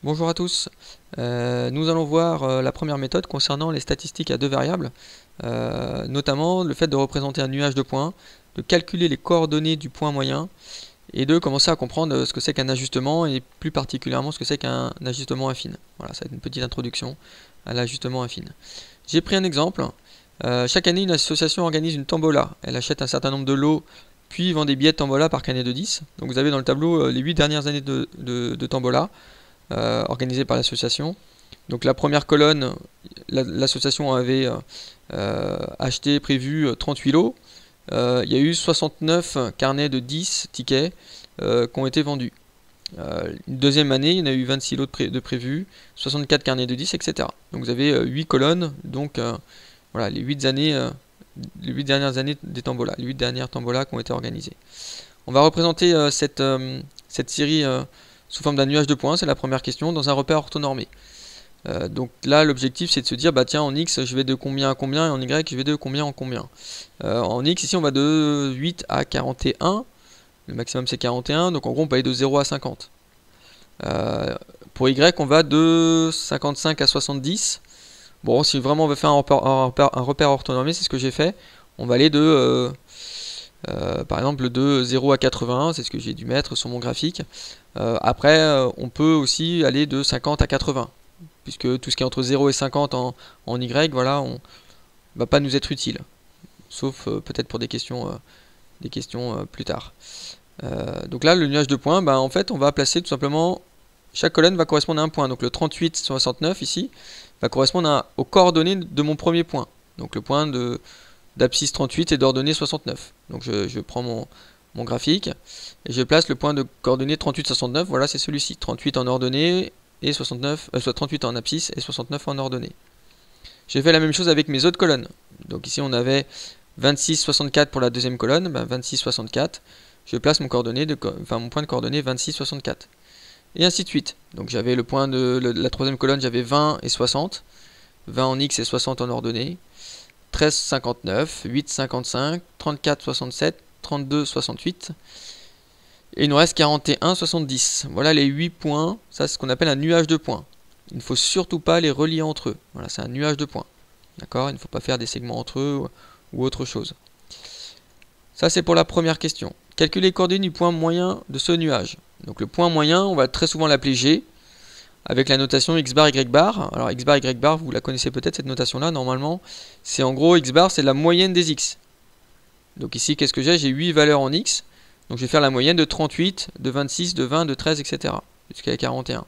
Bonjour à tous. Nous allons voir la première méthode concernant les statistiques à deux variables, notamment le fait de représenter un nuage de points, de calculer les coordonnées du point moyen et de commencer à comprendre ce que c'est qu'un ajustement et plus particulièrement ce que c'est qu'un ajustement affine. Voilà, ça va être une petite introduction à l'ajustement affine. J'ai pris un exemple. Chaque année, une association organise une tombola. Elle achète un certain nombre de lots puis vend des billets de tombola par carnet de 10. Donc vous avez dans le tableau les 8 dernières années de tombola. Organisé par l'association. Donc la première colonne, l'association avait prévu 38 lots. Il y a eu 69 carnets de 10 tickets qui ont été vendus. Une deuxième année, il y en a eu 26 lots de prévus, 64 carnets de 10, etc. Donc vous avez 8 colonnes, donc voilà, les 8 dernières années des tombolas, les 8 dernières tombolas qui ont été organisées. On va représenter cette série sous forme d'un nuage de points, c'est la première question, dans un repère orthonormé. Donc là, l'objectif, c'est de se dire, bah tiens, en x, je vais de combien à combien, et en y, je vais de combien en combien. En x, ici, on va de 8 à 41, le maximum c'est 41, donc en gros, on peut aller de 0 à 50. Pour y, on va de 55 à 70. Bon, si vraiment on veut faire un repère orthonormé, c'est ce que j'ai fait. On va aller de... par exemple de 0 à 80, c'est ce que j'ai dû mettre sur mon graphique. Après, on peut aussi aller de 50 à 80, puisque tout ce qui est entre 0 et 50 en Y, voilà, on va pas nous être utile, sauf peut-être pour des questions plus tard. Donc là, le nuage de points, bah, en fait, on va placer tout simplement, chaque colonne va correspondre à un point. Donc le 38, 69 ici, va correspondre aux coordonnées de mon premier point. Donc le point d'abscisse 38 et d'ordonnée 69. Donc je prends mon graphique et je place le point de coordonnée 38, 69. Voilà, c'est celui-ci. 38 en ordonnée et 69, soit 38 en abscisse et 69 en ordonnée. J'ai fait la même chose avec mes autres colonnes. Donc ici on avait 26, 64 pour la deuxième colonne, 26, 64. Je place mon point de coordonnée 26, 64. Et ainsi de suite. Donc j'avais le point de la troisième colonne, j'avais 20 et 60. 20 en x et 60 en ordonnée. 13, 59, 8, 55, 34, 67, 32, 68. Et il nous reste 41, 70. Voilà les 8 points. Ça, c'est ce qu'on appelle un nuage de points. Il ne faut surtout pas les relier entre eux. Voilà, c'est un nuage de points. D'accord ? Il ne faut pas faire des segments entre eux ou autre chose. Ça, c'est pour la première question. Calculer les coordonnées du point moyen de ce nuage. Donc le point moyen, on va très souvent l'appeler G, avec la notation x bar, y bar. Alors x bar, y bar, vous la connaissez peut-être cette notation-là, normalement. C'est en gros, x bar, c'est la moyenne des x. Donc ici, qu'est-ce que j'ai ? J'ai 8 valeurs en x. Donc je vais faire la moyenne de 38, de 26, de 20, de 13, etc. jusqu'à 41. Donc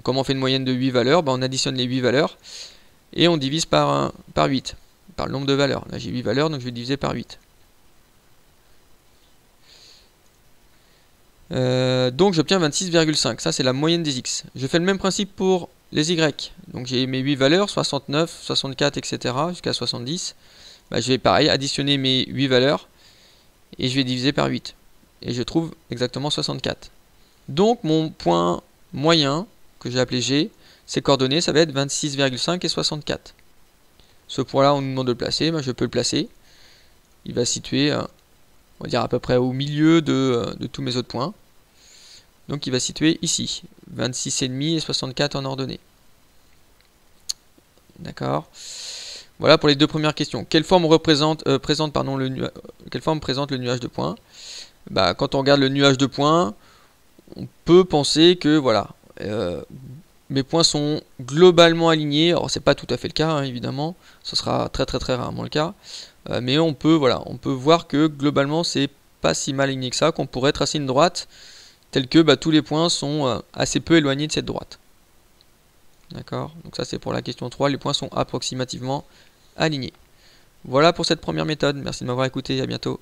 comment on fait une moyenne de 8 valeurs ? On additionne les 8 valeurs et on divise par 8, par le nombre de valeurs. Là j'ai 8 valeurs, donc je vais diviser par 8. Donc j'obtiens 26,5. Ça c'est la moyenne des x. Je fais le même principe pour les y. Donc j'ai mes 8 valeurs, 69, 64, etc. jusqu'à 70. Je vais pareil additionner mes 8 valeurs et je vais diviser par 8. Et je trouve exactement 64. Donc mon point moyen, que j'ai appelé G, ses coordonnées, ça va être 26,5 et 64. Ce point-là, on nous demande de le placer, je peux le placer. Il va se situer, on va dire à peu près au milieu de tous mes autres points. Donc il va se situer ici, 26,5 et 64 en ordonnée. D'accord ? Voilà pour les deux premières questions. Quelle forme présente le nuage de points ? Quand on regarde le nuage de points, on peut penser que voilà, mes points sont globalement alignés. Alors c'est pas tout à fait le cas, hein, évidemment, ce sera très rarement le cas. Mais on peut voir que globalement c'est pas si mal aligné que ça, qu'on pourrait tracer une droite telle que tous les points sont assez peu éloignés de cette droite. D'accord ? Donc ça c'est pour la question 3, les points sont approximativement alignés. Voilà pour cette première méthode, merci de m'avoir écouté, à bientôt.